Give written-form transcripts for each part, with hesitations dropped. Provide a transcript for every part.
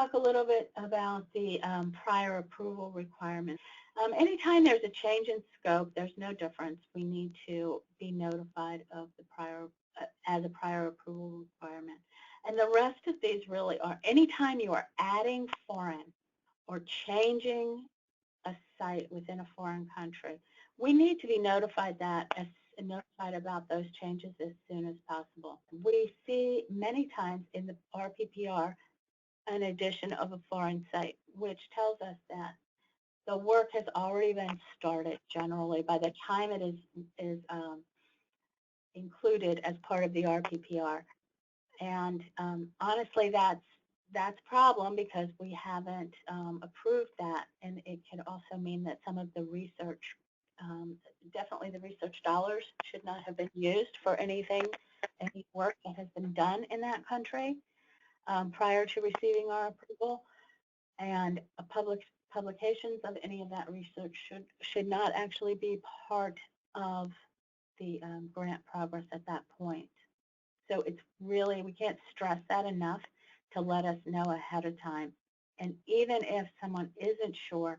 talk a little bit about the prior approval requirements. Anytime there's a change in scope, there's no difference. We need to be notified of the as a prior approval requirement. And the rest of these really are anytime you are adding foreign or changing a site within a foreign country, we need to be notified about those changes as soon as possible. We see many times in the RPPR an addition of a foreign site, which tells us that the work has already been started generally by the time it is included as part of the RPPR. And honestly, that's a problem because we haven't approved that, and it can also mean that some of the research, definitely the research dollars should not have been used for any work that has been done in that country prior to receiving our approval, and publications of any of that research should not actually be part of the grant progress at that point. So it's really, we can't stress that enough to let us know ahead of time. And even if someone isn't sure,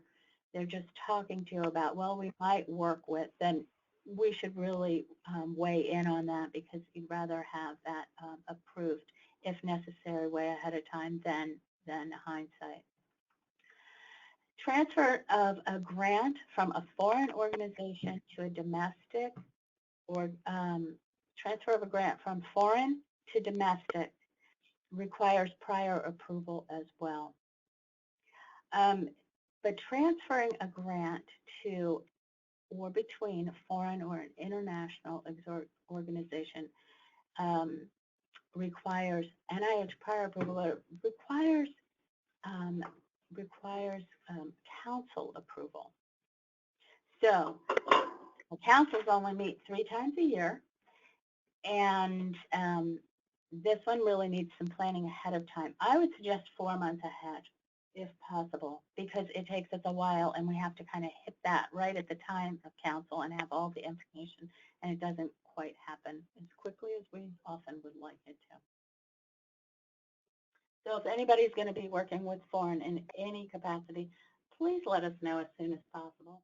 they're just talking to you about, well, we might work with, then we should really weigh in on that, because you'd rather have that approved, if necessary, way ahead of time than hindsight. Transfer of a grant from a foreign organization to a domestic, or transfer of a grant from foreign to domestic requires prior approval as well. But transferring a grant to or between a foreign or an international organization requires NIH prior approval, but it requires council approval. So the councils only meet 3 times a year, and this one really needs some planning ahead of time. I would suggest 4 months ahead, if possible, because it takes us a while, and we have to kind of hit that right at the time of council and have all the information, and it doesn't quite happen as quickly as we often would like it to. So if anybody's going to be working with foreign in any capacity, please let us know as soon as possible.